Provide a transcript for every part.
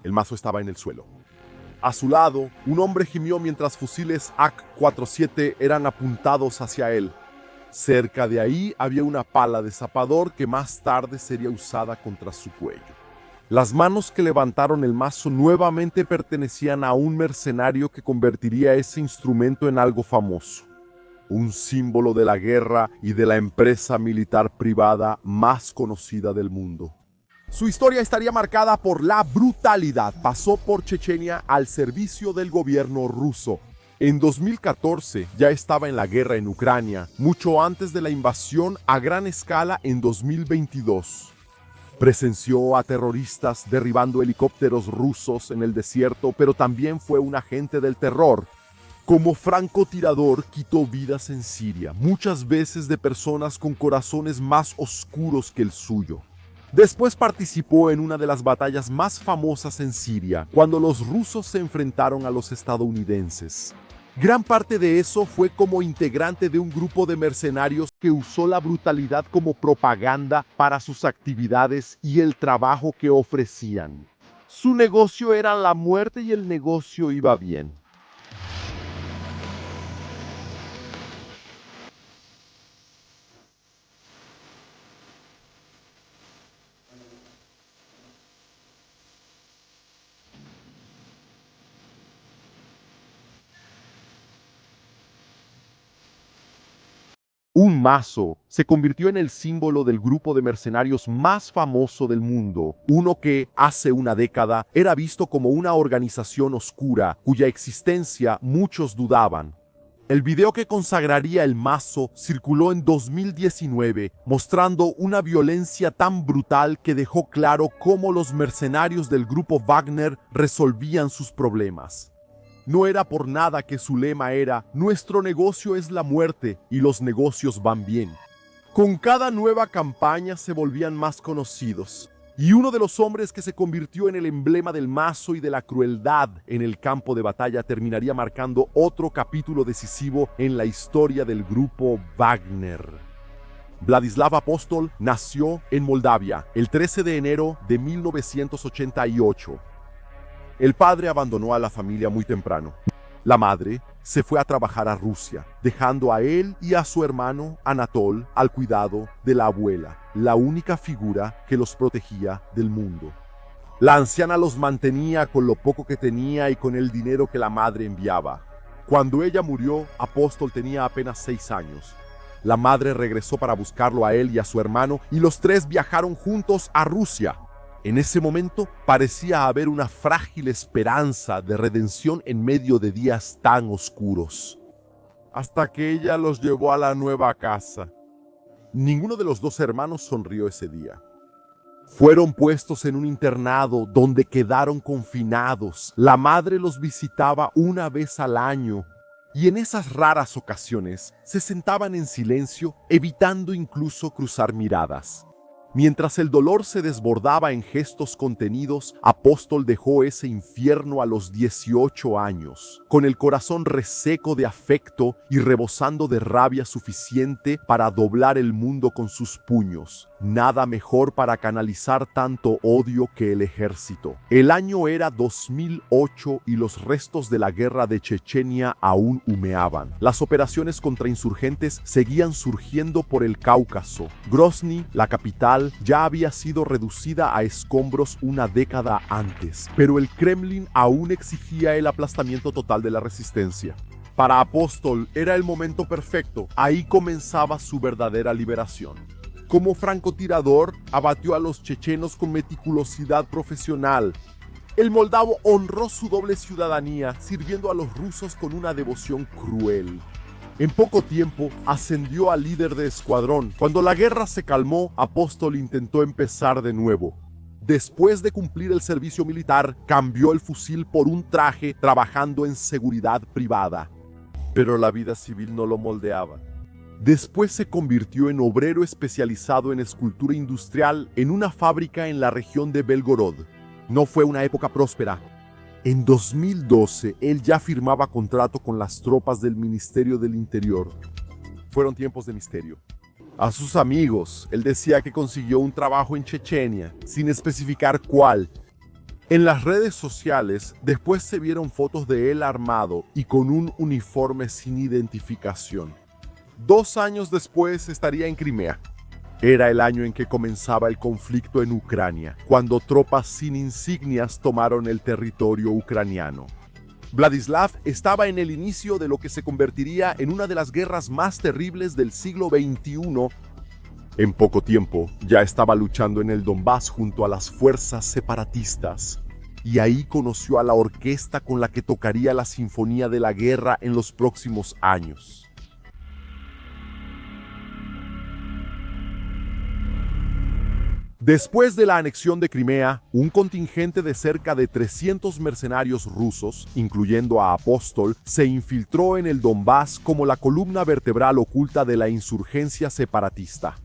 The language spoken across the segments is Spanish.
El mazo estaba en el suelo. A su lado, un hombre gimió mientras fusiles AK-47 eran apuntados hacia él. Cerca de ahí había una pala de zapador que más tarde sería usada contra su cuello. Las manos que levantaron el mazo nuevamente pertenecían a un mercenario que convertiría ese instrumento en algo famoso. Un símbolo de la guerra y de la empresa militar privada más conocida del mundo. Su historia estaría marcada por la brutalidad. Pasó por Chechenia al servicio del gobierno ruso. En 2014 ya estaba en la guerra en Ucrania, mucho antes de la invasión a gran escala en 2022. Presenció a terroristas derribando helicópteros rusos en el desierto, pero también fue un agente del terror. Como francotirador quitó vidas en Siria, muchas veces de personas con corazones más oscuros que el suyo. Después participó en una de las batallas más famosas en Siria, cuando los rusos se enfrentaron a los estadounidenses. Gran parte de eso fue como integrante de un grupo de mercenarios que usó la brutalidad como propaganda para sus actividades y el trabajo que ofrecían. Su negocio era la muerte y el negocio iba bien. Un mazo se convirtió en el símbolo del grupo de mercenarios más famoso del mundo, uno que, hace una década, era visto como una organización oscura, cuya existencia muchos dudaban. El video que consagraría el mazo circuló en 2019, mostrando una violencia tan brutal que dejó claro cómo los mercenarios del grupo Wagner resolvían sus problemas. No era por nada que su lema era: nuestro negocio es la muerte y los negocios van bien. Con cada nueva campaña se volvían más conocidos, y uno de los hombres que se convirtió en el emblema del mazo y de la crueldad en el campo de batalla terminaría marcando otro capítulo decisivo en la historia del grupo Wagner. Vladislav Apostol nació en Moldavia el 13 de enero de 1988. El padre abandonó a la familia muy temprano. La madre se fue a trabajar a Rusia, dejando a él y a su hermano Anatol al cuidado de la abuela, la única figura que los protegía del mundo. La anciana los mantenía con lo poco que tenía y con el dinero que la madre enviaba. Cuando ella murió, Apostol tenía apenas 6 años. La madre regresó para buscarlo a él y a su hermano, y los tres viajaron juntos a Rusia. En ese momento parecía haber una frágil esperanza de redención en medio de días tan oscuros. Hasta que ella los llevó a la nueva casa. Ninguno de los dos hermanos sonrió ese día. Fueron puestos en un internado donde quedaron confinados. La madre los visitaba una vez al año, y en esas raras ocasiones se sentaban en silencio, evitando incluso cruzar miradas. Mientras el dolor se desbordaba en gestos contenidos, Apostol dejó ese infierno a los 18 años, con el corazón reseco de afecto y rebosando de rabia suficiente para doblar el mundo con sus puños. Nada mejor para canalizar tanto odio que el ejército. El año era 2008 y los restos de la guerra de Chechenia aún humeaban. Las operaciones contra insurgentes seguían surgiendo por el Cáucaso. Grozny, la capital, ya había sido reducida a escombros una década antes, pero el Kremlin aún exigía el aplastamiento total de la resistencia. Para Apostol era el momento perfecto. Ahí comenzaba su verdadera liberación. Como francotirador, abatió a los chechenos con meticulosidad profesional. El moldavo honró su doble ciudadanía, sirviendo a los rusos con una devoción cruel. En poco tiempo, ascendió a líder de escuadrón. Cuando la guerra se calmó, Apostol intentó empezar de nuevo. Después de cumplir el servicio militar, cambió el fusil por un traje, trabajando en seguridad privada. Pero la vida civil no lo moldeaba. Después se convirtió en obrero especializado en escultura industrial en una fábrica en la región de Belgorod. No fue una época próspera. En 2012, él ya firmaba contrato con las tropas del Ministerio del Interior. Fueron tiempos de misterio. A sus amigos, él decía que consiguió un trabajo en Chechenia, sin especificar cuál. En las redes sociales, después se vieron fotos de él armado y con un uniforme sin identificación. 2 años después estaría en Crimea. Era el año en que comenzaba el conflicto en Ucrania, cuando tropas sin insignias tomaron el territorio ucraniano. Vladislav estaba en el inicio de lo que se convertiría en una de las guerras más terribles del siglo XXI. En poco tiempo, ya estaba luchando en el Donbass junto a las fuerzas separatistas, y ahí conoció a la orquesta con la que tocaría la Sinfonía de la Guerra en los próximos años. Después de la anexión de Crimea, un contingente de cerca de 300 mercenarios rusos, incluyendo a Apóstol, se infiltró en el Donbass como la columna vertebral oculta de la insurgencia separatista.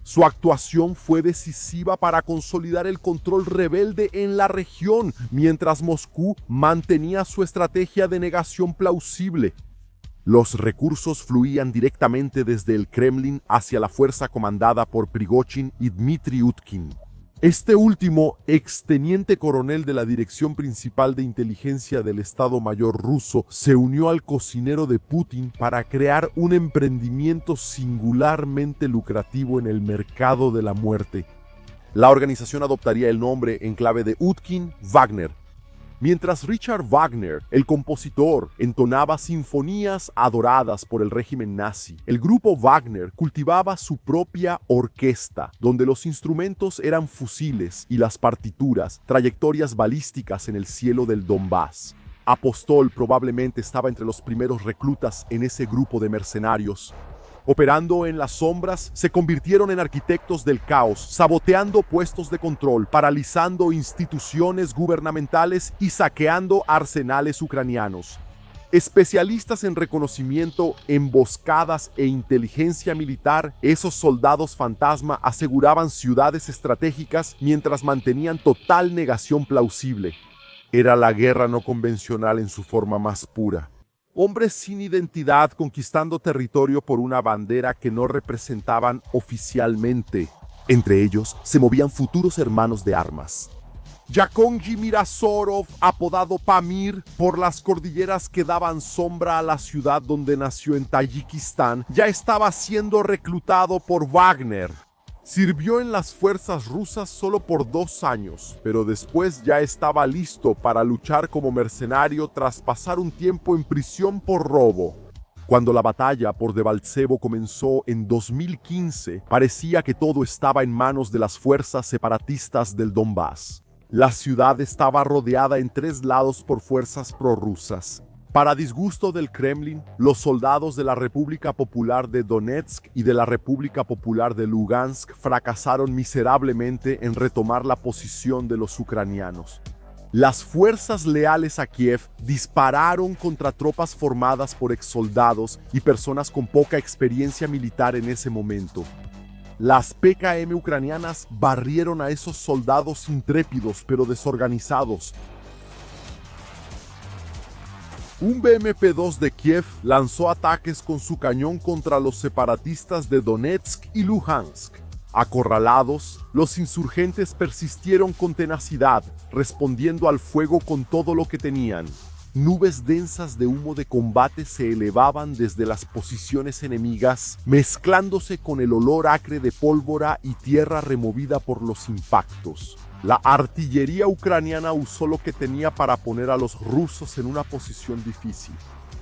Su actuación fue decisiva para consolidar el control rebelde en la región, mientras Moscú mantenía su estrategia de negación plausible. Los recursos fluían directamente desde el Kremlin hacia la fuerza comandada por Prigozhin y Dmitry Utkin. Este último, exteniente coronel de la Dirección Principal de Inteligencia del Estado Mayor ruso, se unió al cocinero de Putin para crear un emprendimiento singularmente lucrativo en el mercado de la muerte. La organización adoptaría el nombre en clave de Utkin Wagner. Mientras Richard Wagner, el compositor, entonaba sinfonías adoradas por el régimen nazi, el grupo Wagner cultivaba su propia orquesta, donde los instrumentos eran fusiles y las partituras, trayectorias balísticas en el cielo del Donbass. Apóstol probablemente estaba entre los primeros reclutas en ese grupo de mercenarios. Operando en las sombras, se convirtieron en arquitectos del caos, saboteando puestos de control, paralizando instituciones gubernamentales y saqueando arsenales ucranianos. Especialistas en reconocimiento, emboscadas e inteligencia militar, esos soldados fantasma aseguraban ciudades estratégicas mientras mantenían total negación plausible. Era la guerra no convencional en su forma más pura. Hombres sin identidad conquistando territorio por una bandera que no representaban oficialmente. Entre ellos se movían futuros hermanos de armas. Yakonji Mirasorov, apodado Pamir, por las cordilleras que daban sombra a la ciudad donde nació en Tayikistán, ya estaba siendo reclutado por Wagner. Sirvió en las fuerzas rusas solo por 2 años, pero después ya estaba listo para luchar como mercenario tras pasar un tiempo en prisión por robo. Cuando la batalla por Debaltsevo comenzó en 2015, parecía que todo estaba en manos de las fuerzas separatistas del Donbass. La ciudad estaba rodeada en 3 lados por fuerzas prorrusas. Para disgusto del Kremlin, los soldados de la República Popular de Donetsk y de la República Popular de Lugansk fracasaron miserablemente en retomar la posición de los ucranianos. Las fuerzas leales a Kiev dispararon contra tropas formadas por exsoldados y personas con poca experiencia militar en ese momento. Las PKM ucranianas barrieron a esos soldados intrépidos pero desorganizados. Un BMP-2 de Kiev lanzó ataques con su cañón contra los separatistas de Donetsk y Luhansk. Acorralados, los insurgentes persistieron con tenacidad, respondiendo al fuego con todo lo que tenían. Nubes densas de humo de combate se elevaban desde las posiciones enemigas, mezclándose con el olor acre de pólvora y tierra removida por los impactos. La artillería ucraniana usó lo que tenía para poner a los rusos en una posición difícil.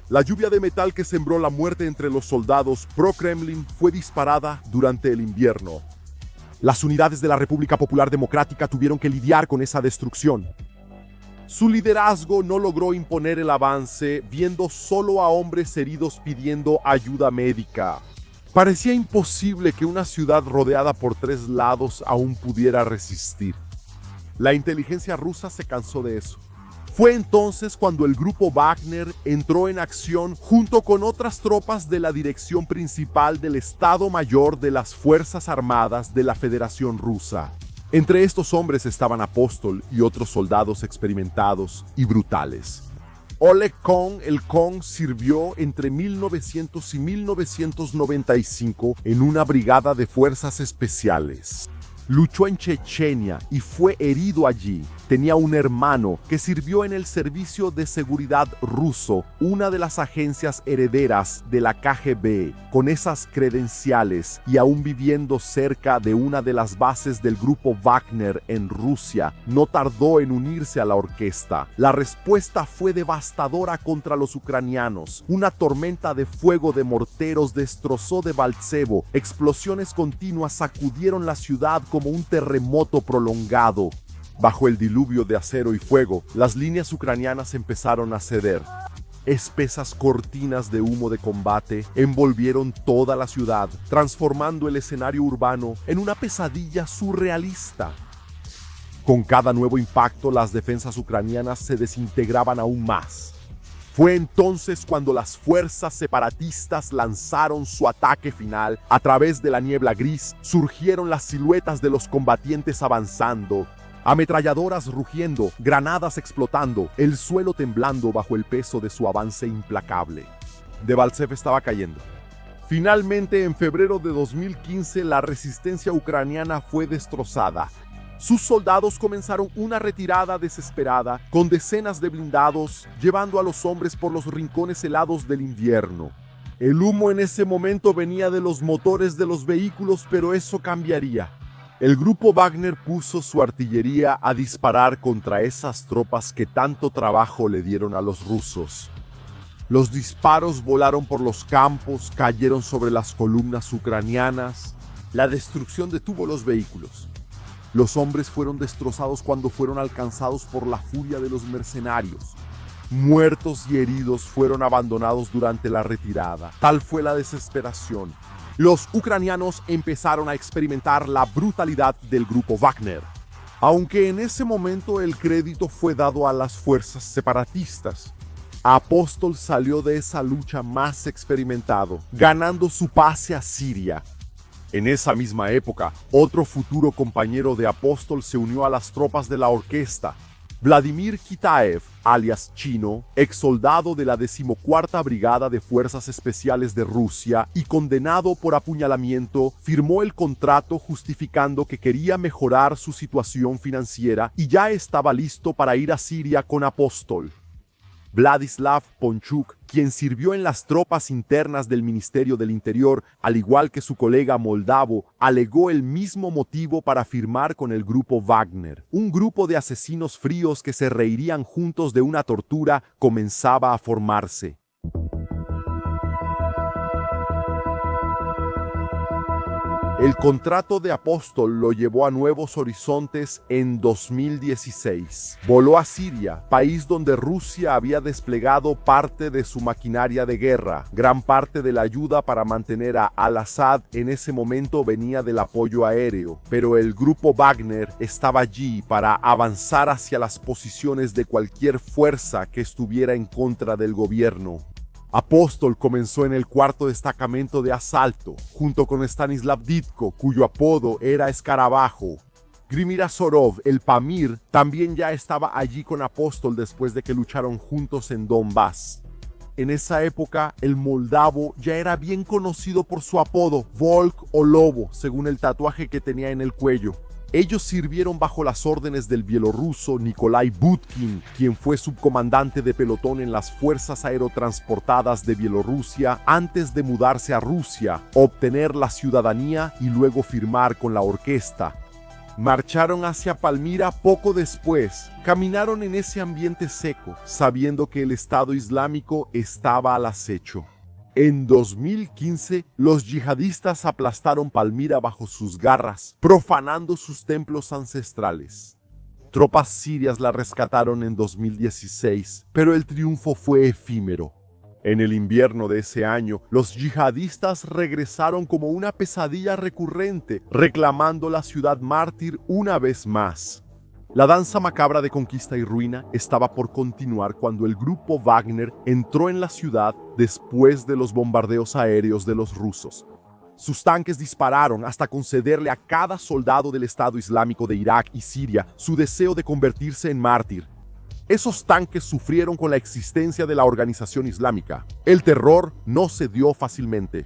La lluvia de metal que sembró la muerte entre los soldados pro-Kremlin fue disparada durante el invierno. Las unidades de la República Popular Democrática tuvieron que lidiar con esa destrucción. Su liderazgo no logró imponer el avance, viendo solo a hombres heridos pidiendo ayuda médica. Parecía imposible que una ciudad rodeada por 3 lados aún pudiera resistir. La inteligencia rusa se cansó de eso. Fue entonces cuando el grupo Wagner entró en acción junto con otras tropas de la dirección principal del Estado Mayor de las Fuerzas Armadas de la Federación Rusa. Entre estos hombres estaban Apóstol y otros soldados experimentados y brutales. Oleg Kohn, el Kohn, sirvió entre 1900 y 1995 en una brigada de fuerzas especiales. Luchó en Chechenia y fue herido allí. tenía un hermano que sirvió en el Servicio de Seguridad ruso, una de las agencias herederas de la KGB. Con esas credenciales y aún viviendo cerca de una de las bases del grupo Wagner en Rusia, no tardó en unirse a la orquesta. La respuesta fue devastadora contra los ucranianos. Una tormenta de fuego de morteros destrozó Debaltsevo. Explosiones continuas sacudieron la ciudad como un terremoto prolongado. Bajo el diluvio de acero y fuego, las líneas ucranianas empezaron a ceder. Espesas cortinas de humo de combate envolvieron toda la ciudad, transformando el escenario urbano en una pesadilla surrealista. Con cada nuevo impacto, las defensas ucranianas se desintegraban aún más. Fue entonces cuando las fuerzas separatistas lanzaron su ataque final. A través de la niebla gris surgieron las siluetas de los combatientes avanzando. Ametralladoras rugiendo, granadas explotando, el suelo temblando bajo el peso de su avance implacable. Debaltsev estaba cayendo. Finalmente, en febrero de 2015, la resistencia ucraniana fue destrozada. Sus soldados comenzaron una retirada desesperada, con decenas de blindados, llevando a los hombres por los rincones helados del invierno. El humo en ese momento venía de los motores de los vehículos, pero eso cambiaría. El grupo Wagner puso su artillería a disparar contra esas tropas que tanto trabajo le dieron a los rusos. Los disparos volaron por los campos, cayeron sobre las columnas ucranianas. La destrucción detuvo los vehículos. Los hombres fueron destrozados cuando fueron alcanzados por la furia de los mercenarios. Muertos y heridos fueron abandonados durante la retirada. Tal fue la desesperación. Los ucranianos empezaron a experimentar la brutalidad del grupo Wagner. Aunque en ese momento el crédito fue dado a las fuerzas separatistas, Apóstol salió de esa lucha más experimentado, ganando su pase a Siria. En esa misma época, otro futuro compañero de Apóstol se unió a las tropas de la orquesta. Vladimir Kitaev, alias Chino, exsoldado de la 14ª Brigada de Fuerzas Especiales de Rusia y condenado por apuñalamiento, firmó el contrato justificando que quería mejorar su situación financiera y ya estaba listo para ir a Siria con Apóstol. Vladislav Ponchuk, quien sirvió en las tropas internas del Ministerio del Interior, al igual que su colega moldavo, alegó el mismo motivo para firmar con el grupo Wagner. Un grupo de asesinos fríos que se reirían juntos de una tortura comenzaba a formarse. El contrato de Apóstol lo llevó a nuevos horizontes en 2016. Voló a Siria, país donde Rusia había desplegado parte de su maquinaria de guerra. Gran parte de la ayuda para mantener a al-Assad en ese momento venía del apoyo aéreo, pero el grupo Wagner estaba allí para avanzar hacia las posiciones de cualquier fuerza que estuviera en contra del gobierno. Apóstol comenzó en el 4º destacamento de asalto, junto con Stanislav Ditko, cuyo apodo era Escarabajo. Grimir Azorov, el Pamir, también ya estaba allí con Apóstol después de que lucharon juntos en Donbass. En esa época, el moldavo ya era bien conocido por su apodo, Volk o Lobo, según el tatuaje que tenía en el cuello. Ellos sirvieron bajo las órdenes del bielorruso Nikolai Butkin, quien fue subcomandante de pelotón en las fuerzas aerotransportadas de Bielorrusia antes de mudarse a Rusia, obtener la ciudadanía y luego firmar con la orquesta. Marcharon hacia Palmira poco después. Caminaron en ese ambiente seco, sabiendo que el Estado Islámico estaba al acecho. En 2015, los yihadistas aplastaron Palmira bajo sus garras, profanando sus templos ancestrales. Tropas sirias la rescataron en 2016, pero el triunfo fue efímero. En el invierno de ese año, los yihadistas regresaron como una pesadilla recurrente, reclamando la ciudad mártir una vez más. La danza macabra de conquista y ruina estaba por continuar cuando el grupo Wagner entró en la ciudad después de los bombardeos aéreos de los rusos. Sus tanques dispararon hasta concederle a cada soldado del Estado Islámico de Irak y Siria su deseo de convertirse en mártir. Esos tanques sufrieron con la existencia de la organización islámica. El terror no se dio fácilmente.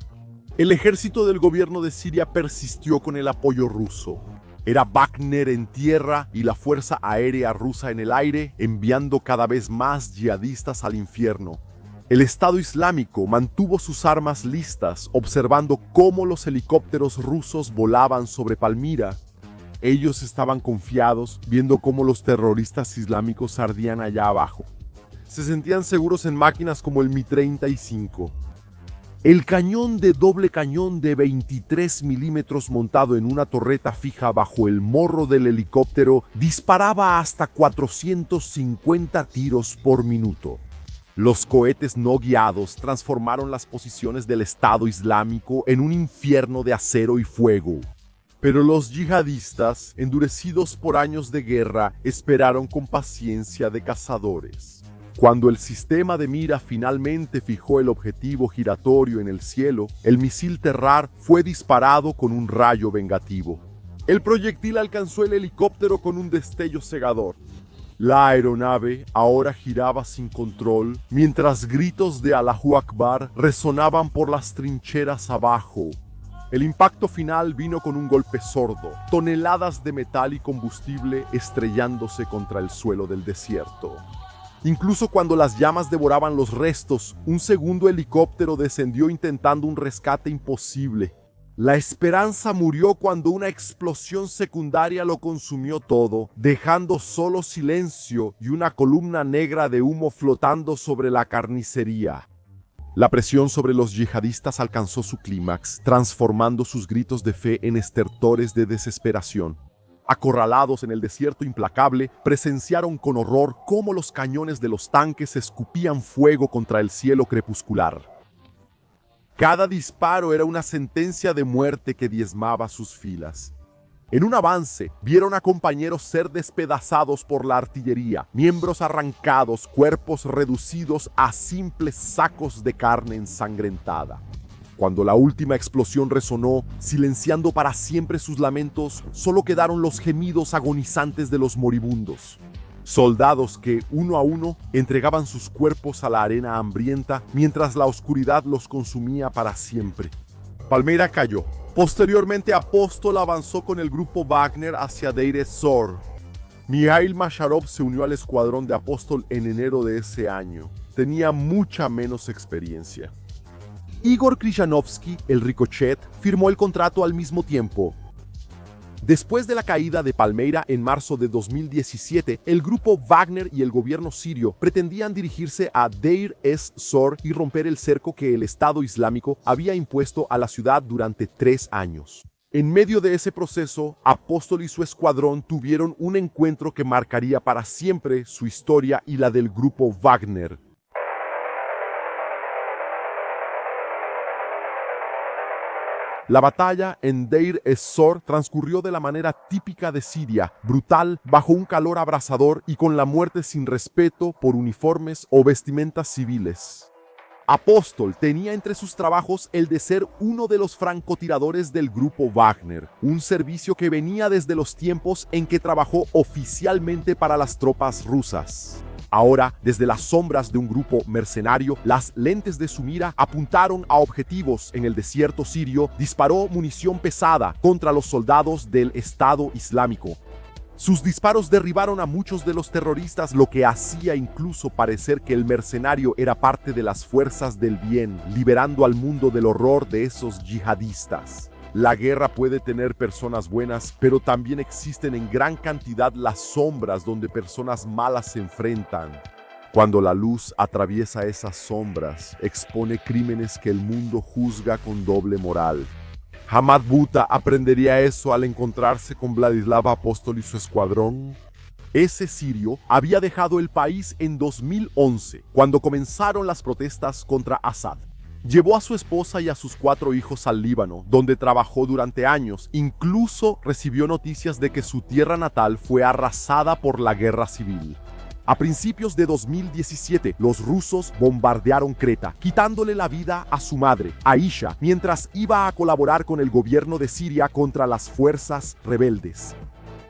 El ejército del gobierno de Siria persistió con el apoyo ruso. Era Wagner en tierra y la fuerza aérea rusa en el aire, enviando cada vez más yihadistas al infierno. El Estado Islámico mantuvo sus armas listas, observando cómo los helicópteros rusos volaban sobre Palmira. Ellos estaban confiados, viendo cómo los terroristas islámicos ardían allá abajo. Se sentían seguros en máquinas como el Mi-35. El cañón de doble cañón de 23 milímetros montado en una torreta fija bajo el morro del helicóptero disparaba hasta 450 tiros por minuto. Los cohetes no guiados transformaron las posiciones del Estado Islámico en un infierno de acero y fuego. Pero los yihadistas, endurecidos por años de guerra, esperaron con paciencia de cazadores. Cuando el sistema de mira finalmente fijó el objetivo giratorio en el cielo, el misil Terrar fue disparado con un rayo vengativo. El proyectil alcanzó el helicóptero con un destello cegador. La aeronave ahora giraba sin control, mientras gritos de Allahu Akbar resonaban por las trincheras abajo. El impacto final vino con un golpe sordo, toneladas de metal y combustible estrellándose contra el suelo del desierto. Incluso cuando las llamas devoraban los restos, un segundo helicóptero descendió intentando un rescate imposible. La esperanza murió cuando una explosión secundaria lo consumió todo, dejando solo silencio y una columna negra de humo flotando sobre la carnicería. La presión sobre los yihadistas alcanzó su clímax, transformando sus gritos de fe en estertores de desesperación. Acorralados en el desierto implacable, presenciaron con horror cómo los cañones de los tanques escupían fuego contra el cielo crepuscular. Cada disparo era una sentencia de muerte que diezmaba sus filas. En un avance, vieron a compañeros ser despedazados por la artillería, miembros arrancados, cuerpos reducidos a simples sacos de carne ensangrentada. Cuando la última explosión resonó, silenciando para siempre sus lamentos, solo quedaron los gemidos agonizantes de los moribundos. Soldados que, uno a uno, entregaban sus cuerpos a la arena hambrienta mientras la oscuridad los consumía para siempre. Palmira cayó. Posteriormente, Apóstol avanzó con el grupo Wagner hacia Deir ez-Zor. Mijail Masharov se unió al escuadrón de Apóstol en enero de ese año. Tenía mucha menos experiencia. Igor Kryanovsky, el Ricochet, firmó el contrato al mismo tiempo. Después de la caída de Palmira en marzo de 2017, el grupo Wagner y el gobierno sirio pretendían dirigirse a Deir ez-Zor y romper el cerco que el Estado Islámico había impuesto a la ciudad durante 3 años. En medio de ese proceso, Apóstol y su escuadrón tuvieron un encuentro que marcaría para siempre su historia y la del grupo Wagner. La batalla en Deir ez-Zor transcurrió de la manera típica de Siria, brutal, bajo un calor abrasador y con la muerte sin respeto por uniformes o vestimentas civiles. Apóstol tenía entre sus trabajos el de ser uno de los francotiradores del grupo Wagner, un servicio que venía desde los tiempos en que trabajó oficialmente para las tropas rusas. Ahora, desde las sombras de un grupo mercenario, las lentes de su mira apuntaron a objetivos en el desierto sirio, disparó munición pesada contra los soldados del Estado Islámico. Sus disparos derribaron a muchos de los terroristas, lo que hacía incluso parecer que el mercenario era parte de las fuerzas del bien, liberando al mundo del horror de esos yihadistas. La guerra puede tener personas buenas, pero también existen en gran cantidad las sombras donde personas malas se enfrentan. Cuando la luz atraviesa esas sombras, expone crímenes que el mundo juzga con doble moral. Hamad Buta aprendería eso al encontrarse con Vladislav Apóstol y su escuadrón. Ese sirio había dejado el país en 2011, cuando comenzaron las protestas contra Assad. Llevó a su esposa y a sus 4 hijos al Líbano, donde trabajó durante años. Incluso recibió noticias de que su tierra natal fue arrasada por la guerra civil. A principios de 2017, los rusos bombardearon Creta, quitándole la vida a su madre, Aisha, mientras iba a colaborar con el gobierno de Siria contra las fuerzas rebeldes.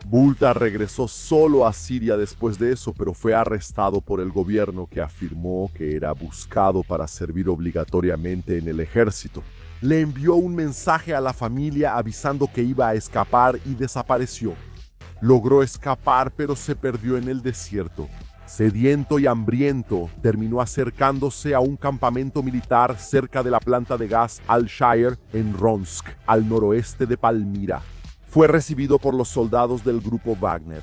Buta regresó solo a Siria después de eso, pero fue arrestado por el gobierno, que afirmó que era buscado para servir obligatoriamente en el ejército. Le envió un mensaje a la familia avisando que iba a escapar y desapareció. Logró escapar, pero se perdió en el desierto. Sediento y hambriento, terminó acercándose a un campamento militar cerca de la planta de gas Al-Shire en Ronsk, al noroeste de Palmira. Fue recibido por los soldados del grupo Wagner.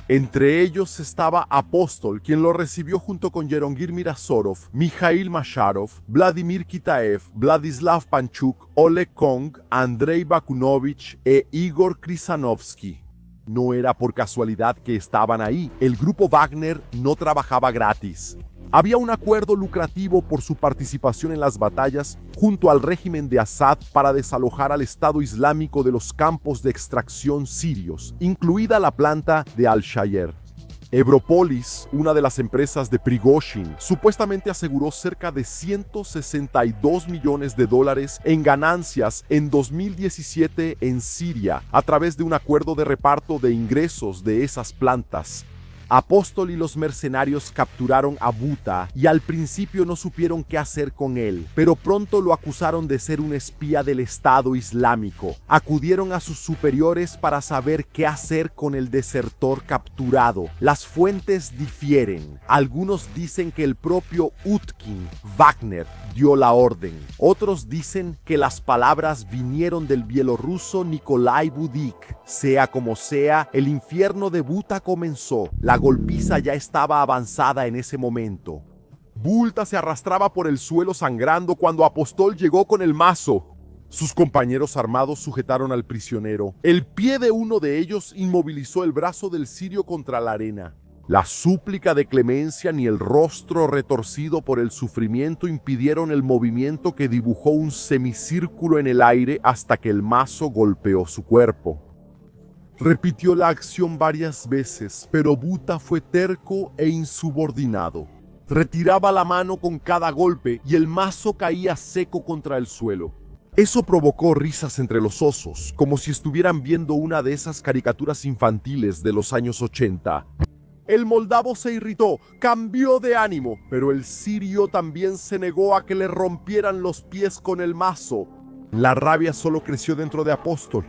Entre ellos estaba Apóstol, quien lo recibió junto con Yerongir Mirasorov, Mikhail Masharov, Vladimir Kitaev, Vladislav Panchuk, Oleg Kong, Andrei Bakunovich e Igor Krisanovsky. No era por casualidad que estaban ahí. El grupo Wagner no trabajaba gratis. Había un acuerdo lucrativo por su participación en las batallas junto al régimen de Assad para desalojar al Estado Islámico de los campos de extracción sirios, incluida la planta de Al-Shire. Ebropolis, una de las empresas de Prigozhin, supuestamente aseguró cerca de $162 millones en ganancias en 2017 en Siria a través de un acuerdo de reparto de ingresos de esas plantas. Apóstol y los mercenarios capturaron a Buta y al principio no supieron qué hacer con él, pero pronto lo acusaron de ser un espía del Estado Islámico. Acudieron a sus superiores para saber qué hacer con el desertor capturado. Las fuentes difieren. Algunos dicen que el propio Utkin Wagner dio la orden. Otros dicen que las palabras vinieron del bielorruso Nikolai Budik. Sea como sea, el infierno de Buta comenzó. La golpiza ya estaba avanzada en ese momento. Buta se arrastraba por el suelo sangrando cuando Apóstol llegó con el mazo. Sus compañeros armados sujetaron al prisionero. El pie de uno de ellos inmovilizó el brazo del sirio contra la arena. La súplica de clemencia ni el rostro retorcido por el sufrimiento impidieron el movimiento que dibujó un semicírculo en el aire hasta que el mazo golpeó su cuerpo. Repitió la acción varias veces, pero Buta fue terco e insubordinado. Retiraba la mano con cada golpe y el mazo caía seco contra el suelo. Eso provocó risas entre los osos, como si estuvieran viendo una de esas caricaturas infantiles de los años 80. El moldavo se irritó, cambió de ánimo, pero el sirio también se negó a que le rompieran los pies con el mazo. La rabia solo creció dentro de Apóstol.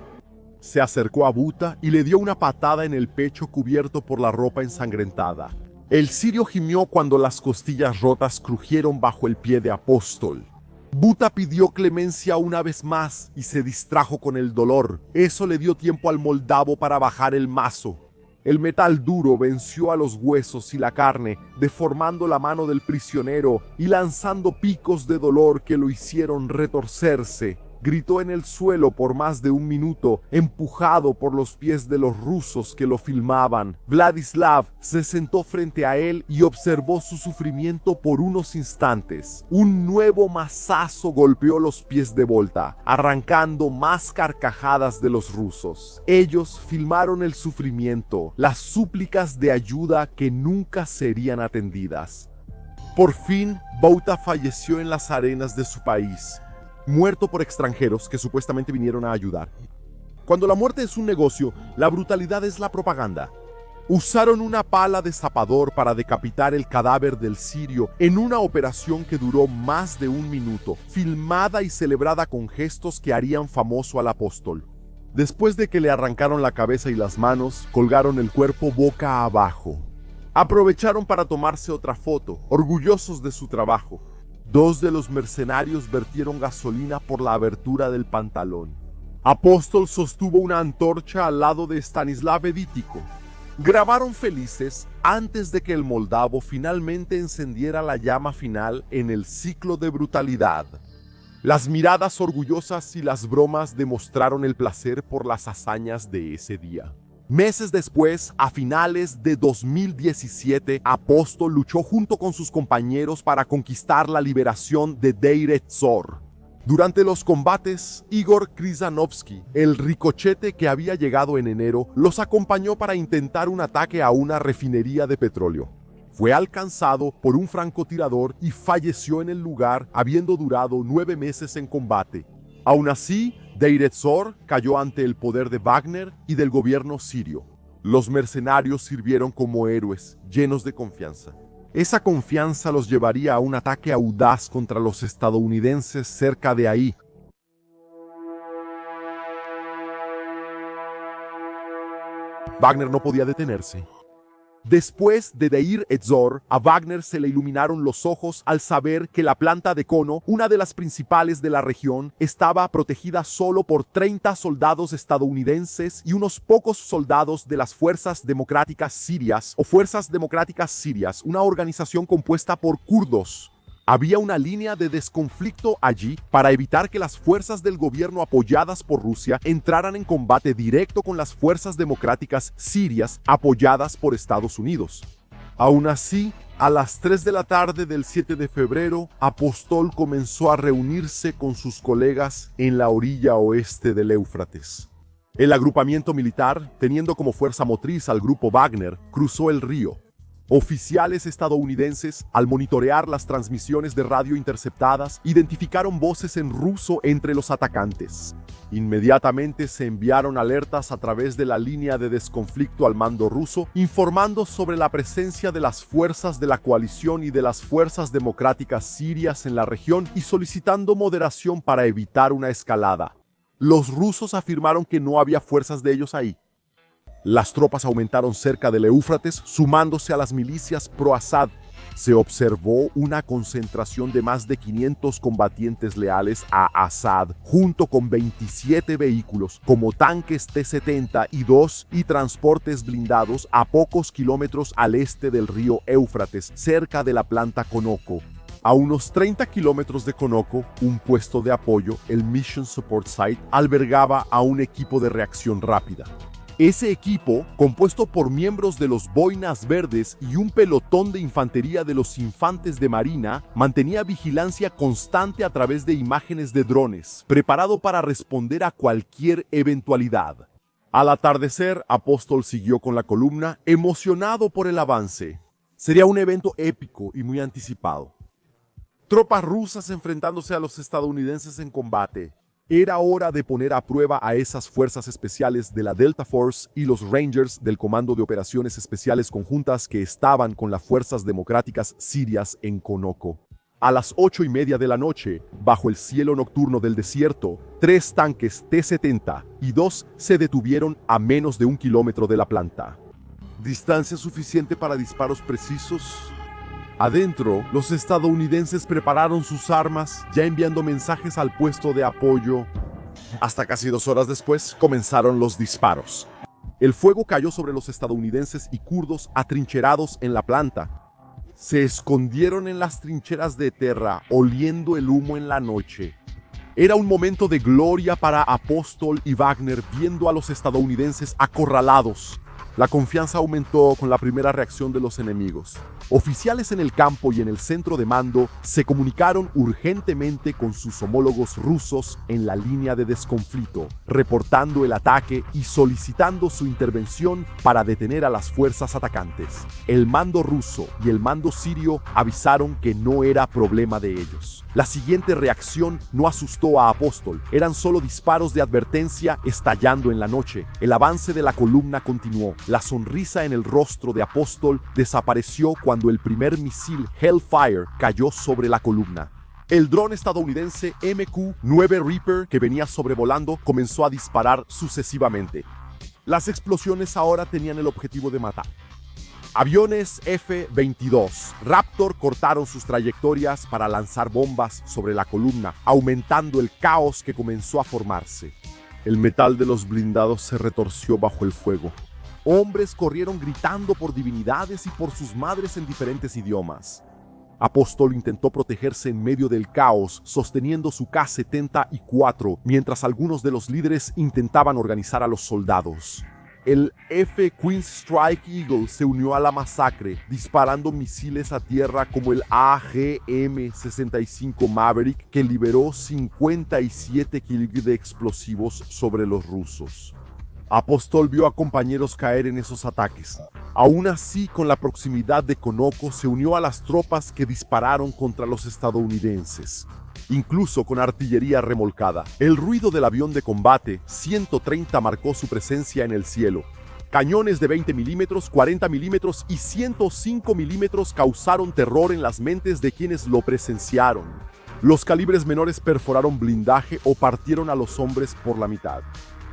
Se acercó a Buta y le dio una patada en el pecho cubierto por la ropa ensangrentada. El sirio gimió cuando las costillas rotas crujieron bajo el pie de Apóstol. Buta pidió clemencia una vez más y se distrajo con el dolor. Eso le dio tiempo al moldavo para bajar el mazo. El metal duro venció a los huesos y la carne, deformando la mano del prisionero y lanzando picos de dolor que lo hicieron retorcerse. Gritó en el suelo por más de un minuto, empujado por los pies de los rusos que lo filmaban. Vladislav se sentó frente a él y observó su sufrimiento por unos instantes. Un nuevo mazazo golpeó los pies de Volta, arrancando más carcajadas de los rusos. Ellos filmaron el sufrimiento, las súplicas de ayuda que nunca serían atendidas. Por fin, Volta falleció en las arenas de su país, muerto por extranjeros que supuestamente vinieron a ayudar. Cuando la muerte es un negocio, la brutalidad es la propaganda. Usaron una pala de zapador para decapitar el cadáver del sirio en una operación que duró más de un minuto, filmada y celebrada con gestos que harían famoso al Apóstol. Después de que le arrancaron la cabeza y las manos, colgaron el cuerpo boca abajo. Aprovecharon para tomarse otra foto, orgullosos de su trabajo. Dos de los mercenarios vertieron gasolina por la abertura del pantalón. Apóstol sostuvo una antorcha al lado de Stanislav Edítico. Grabaron felices antes de que el moldavo finalmente encendiera la llama final en el ciclo de brutalidad. Las miradas orgullosas y las bromas demostraron el placer por las hazañas de ese día. Meses después, a finales de 2017, Apóstol luchó junto con sus compañeros para conquistar la liberación de Deir ez-Zor. Durante los combates, Igor Krisanovsky, el ricochete que había llegado en enero, los acompañó para intentar un ataque a una refinería de petróleo. Fue alcanzado por un francotirador y falleció en el lugar, habiendo durado 9 meses en combate. Aún así, Deir ez-Zor cayó ante el poder de Wagner y del gobierno sirio. Los mercenarios sirvieron como héroes, llenos de confianza. Esa confianza los llevaría a un ataque audaz contra los estadounidenses cerca de ahí. Wagner no podía detenerse. Después de Deir ez-Zor, a Wagner se le iluminaron los ojos al saber que la planta de Kono, una de las principales de la región, estaba protegida solo por 30 soldados estadounidenses y unos pocos soldados de las Fuerzas Democráticas Sirias o Fuerzas Democráticas Sirias, una organización compuesta por kurdos. Había una línea de desconflicto allí para evitar que las fuerzas del gobierno apoyadas por Rusia entraran en combate directo con las fuerzas democráticas sirias apoyadas por Estados Unidos. Aún así, a las 3 de la tarde del 7 de febrero, Apóstol comenzó a reunirse con sus colegas en la orilla oeste del Éufrates. El agrupamiento militar, teniendo como fuerza motriz al grupo Wagner, cruzó el río. Oficiales estadounidenses, al monitorear las transmisiones de radio interceptadas, identificaron voces en ruso entre los atacantes. Inmediatamente se enviaron alertas a través de la línea de desconflicto al mando ruso, informando sobre la presencia de las fuerzas de la coalición y de las fuerzas democráticas sirias en la región y solicitando moderación para evitar una escalada. Los rusos afirmaron que no había fuerzas de ellos ahí. Las tropas aumentaron cerca del Éufrates, sumándose a las milicias pro-Assad. Se observó una concentración de más de 500 combatientes leales a Assad, junto con 27 vehículos, como tanques T-70 y transportes blindados a pocos kilómetros al este del río Éufrates, cerca de la planta Konoko. A unos 30 kilómetros de Konoko, un puesto de apoyo, el Mission Support Site, albergaba a un equipo de reacción rápida. Ese equipo, compuesto por miembros de los Boinas Verdes y un pelotón de infantería de los Infantes de Marina, mantenía vigilancia constante a través de imágenes de drones, preparado para responder a cualquier eventualidad. Al atardecer, Apóstol siguió con la columna, emocionado por el avance. Sería un evento épico y muy anticipado. Tropas rusas enfrentándose a los estadounidenses en combate. Era hora de poner a prueba a esas fuerzas especiales de la Delta Force y los Rangers del Comando de Operaciones Especiales Conjuntas que estaban con las fuerzas democráticas sirias en Konoko. A las 8:30 de la noche, bajo el cielo nocturno del desierto, 3 tanques T-70 y 2 se detuvieron a menos de 1 kilómetro de la planta. ¿Distancia suficiente para disparos precisos? Adentro, los estadounidenses prepararon sus armas, ya enviando mensajes al puesto de apoyo. Hasta casi 2 horas después, comenzaron los disparos. El fuego cayó sobre los estadounidenses y kurdos atrincherados en la planta. Se escondieron en las trincheras de tierra, oliendo el humo en la noche. Era un momento de gloria para Apóstol y Wagner viendo a los estadounidenses acorralados. La confianza aumentó con la primera reacción de los enemigos. Oficiales en el campo y en el centro de mando se comunicaron urgentemente con sus homólogos rusos en la línea de desconflicto, reportando el ataque y solicitando su intervención para detener a las fuerzas atacantes. El mando ruso y el mando sirio avisaron que no era problema de ellos. La siguiente reacción no asustó a Apóstol, eran solo disparos de advertencia estallando en la noche. El avance de la columna continuó. La sonrisa en el rostro de Apóstol desapareció cuando el primer misil Hellfire cayó sobre la columna. El dron estadounidense MQ-9 Reaper que venía sobrevolando comenzó a disparar sucesivamente. Las explosiones ahora tenían el objetivo de matar. Aviones F-22 Raptor cortaron sus trayectorias para lanzar bombas sobre la columna, aumentando el caos que comenzó a formarse. El metal de los blindados se retorció bajo el fuego. Hombres corrieron gritando por divinidades y por sus madres en diferentes idiomas. Apóstol intentó protegerse en medio del caos, sosteniendo su K-74, mientras algunos de los líderes intentaban organizar a los soldados. El F-Queen's Strike Eagle se unió a la masacre, disparando misiles a tierra como el AGM-65 Maverick, que liberó 57 kilos de explosivos sobre los rusos. Apóstol vio a compañeros caer en esos ataques. Aún así, con la proximidad de Konoko, se unió a las tropas que dispararon contra los estadounidenses, incluso con artillería remolcada. El ruido del avión de combate 130 marcó su presencia en el cielo. Cañones de 20 milímetros, 40 milímetros y 105 milímetros causaron terror en las mentes de quienes lo presenciaron. Los calibres menores perforaron blindaje o partieron a los hombres por la mitad.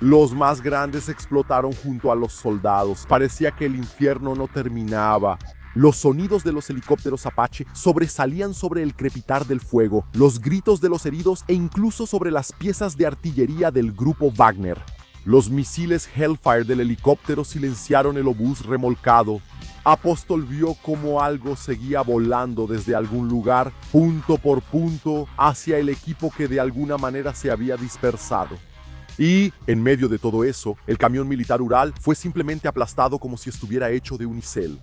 Los más grandes explotaron junto a los soldados. Parecía que el infierno no terminaba. Los sonidos de los helicópteros Apache sobresalían sobre el crepitar del fuego, los gritos de los heridos e incluso sobre las piezas de artillería del grupo Wagner. Los misiles Hellfire del helicóptero silenciaron el obús remolcado. Apóstol vio cómo algo seguía volando desde algún lugar, punto por punto, hacia el equipo que de alguna manera se había dispersado. Y, en medio de todo eso, el camión militar Ural fue simplemente aplastado como si estuviera hecho de unicel.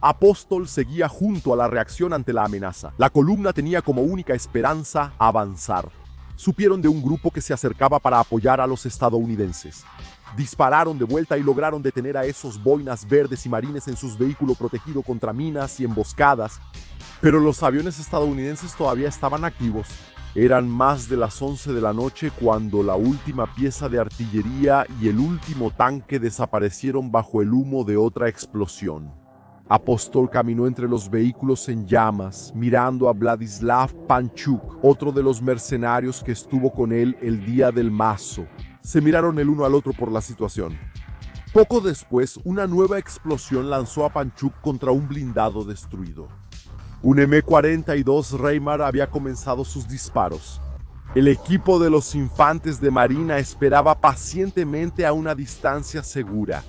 Apóstol seguía junto a la reacción ante la amenaza. La columna tenía como única esperanza avanzar. Supieron de un grupo que se acercaba para apoyar a los estadounidenses. Dispararon de vuelta y lograron detener a esos boinas verdes y marines en sus vehículos protegidos contra minas y emboscadas. Pero los aviones estadounidenses todavía estaban activos. Eran más de las 11 de la noche cuando la última pieza de artillería y el último tanque desaparecieron bajo el humo de otra explosión. Apóstol caminó entre los vehículos en llamas, mirando a Vladislav Panchuk, otro de los mercenarios que estuvo con él el día del mazo. Se miraron el uno al otro por la situación. Poco después, una nueva explosión lanzó a Panchuk contra un blindado destruido. Un M-42 Reimar había comenzado sus disparos. El equipo de los infantes de marina esperaba pacientemente a una distancia segura.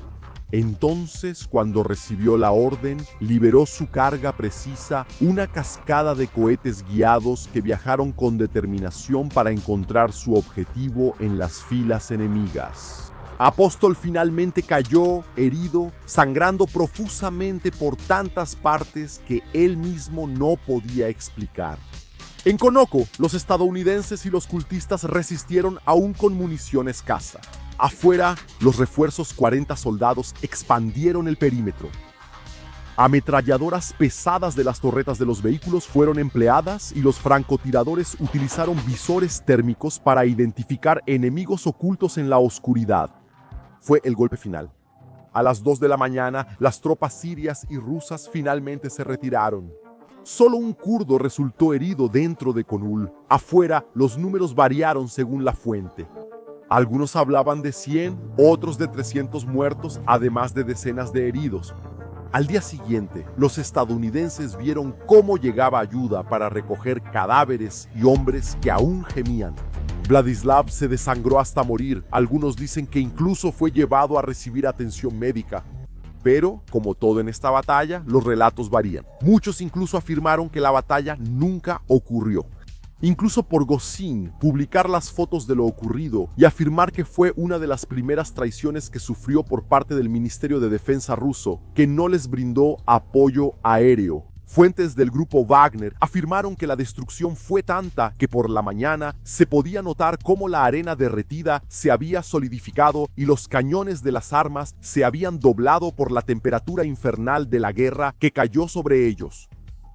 Entonces, cuando recibió la orden, liberó su carga precisa, una cascada de cohetes guiados que viajaron con determinación para encontrar su objetivo en las filas enemigas. Apóstol finalmente cayó, herido, sangrando profusamente por tantas partes que él mismo no podía explicar. En Konoko, los estadounidenses y los cultistas resistieron aún con munición escasa. Afuera, los refuerzos 40 soldados expandieron el perímetro. Ametralladoras pesadas de las torretas de los vehículos fueron empleadas y los francotiradores utilizaron visores térmicos para identificar enemigos ocultos en la oscuridad. Fue el golpe final. A las 2 de la mañana, las tropas sirias y rusas finalmente se retiraron. Solo un kurdo resultó herido dentro de Konul. Afuera, los números variaron según la fuente. Algunos hablaban de 100, otros de 300 muertos, además de decenas de heridos. Al día siguiente, los estadounidenses vieron cómo llegaba ayuda para recoger cadáveres y hombres que aún gemían. Vladislav se desangró hasta morir. Algunos dicen que incluso fue llevado a recibir atención médica. Pero, como todo en esta batalla, los relatos varían. Muchos incluso afirmaron que la batalla nunca ocurrió. Incluso Porgozin publicar las fotos de lo ocurrido y afirmar que fue una de las primeras traiciones que sufrió por parte del Ministerio de Defensa ruso, que no les brindó apoyo aéreo. Fuentes del grupo Wagner afirmaron que la destrucción fue tanta que por la mañana se podía notar cómo la arena derretida se había solidificado y los cañones de las armas se habían doblado por la temperatura infernal de la guerra que cayó sobre ellos.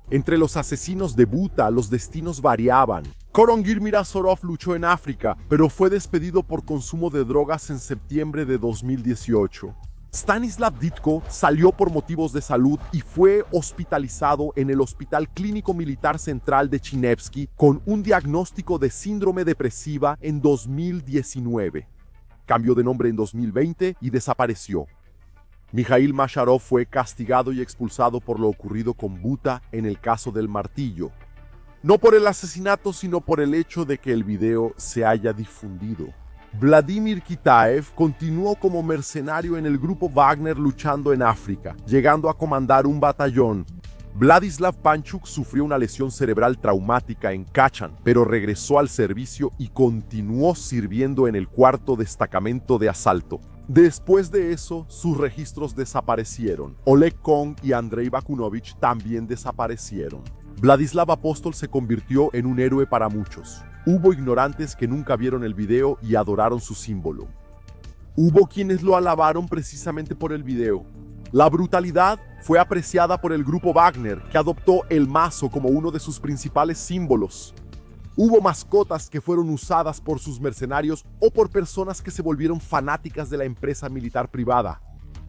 Entre los asesinos de Buta, los destinos variaban. Korongir Mirasorov luchó en África, pero fue despedido por consumo de drogas en septiembre de 2018. Stanislav Ditko salió por motivos de salud y fue hospitalizado en el Hospital Clínico Militar Central de Chinevsky con un diagnóstico de síndrome depresiva en 2019. Cambió de nombre en 2020 y desapareció. Mikhail Masharov fue castigado y expulsado por lo ocurrido con Buta en el caso del martillo. No por el asesinato, sino por el hecho de que el video se haya difundido. Vladimir Kitaev continuó como mercenario en el grupo Wagner luchando en África, llegando a comandar un batallón. Vladislav Panchuk sufrió una lesión cerebral traumática en Kachan, pero regresó al servicio y continuó sirviendo en el 4º destacamento de asalto. Después de eso, sus registros desaparecieron. Oleg Kong y Andrei Bakunovich también desaparecieron. Vladislav Apóstol se convirtió en un héroe para muchos. Hubo ignorantes que nunca vieron el video y adoraron su símbolo. Hubo quienes lo alabaron precisamente por el video. La brutalidad fue apreciada por el grupo Wagner, que adoptó el mazo como uno de sus principales símbolos. Hubo mascotas que fueron usadas por sus mercenarios o por personas que se volvieron fanáticas de la empresa militar privada.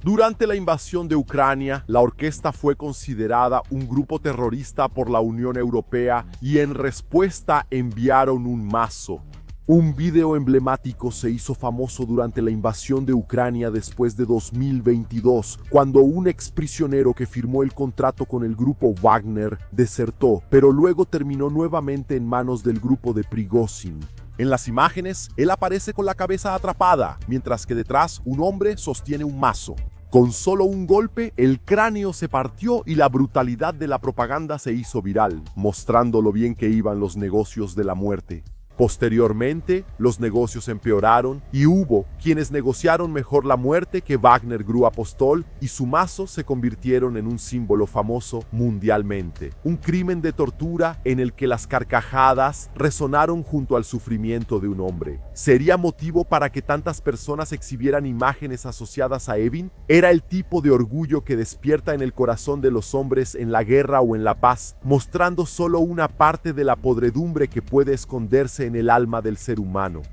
Durante la invasión de Ucrania, la orquesta fue considerada un grupo terrorista por la Unión Europea y en respuesta enviaron un mazo. Un video emblemático se hizo famoso durante la invasión de Ucrania después de 2022, cuando un exprisionero que firmó el contrato con el grupo Wagner desertó, pero luego terminó nuevamente en manos del grupo de Prigozhin. En las imágenes, él aparece con la cabeza atrapada, mientras que detrás un hombre sostiene un mazo. Con solo un golpe, el cráneo se partió y la brutalidad de la propaganda se hizo viral, mostrando lo bien que iban los negocios de la muerte. Posteriormente, los negocios empeoraron y hubo quienes negociaron mejor la muerte que Wagner Gru Apostol, y su mazo se convirtieron en un símbolo famoso mundialmente. Un crimen de tortura en el que las carcajadas resonaron junto al sufrimiento de un hombre. ¿Sería motivo para que tantas personas exhibieran imágenes asociadas a Evin? Era el tipo de orgullo que despierta en el corazón de los hombres en la guerra o en la paz, mostrando solo una parte de la podredumbre que puede esconderse en el alma del ser humano.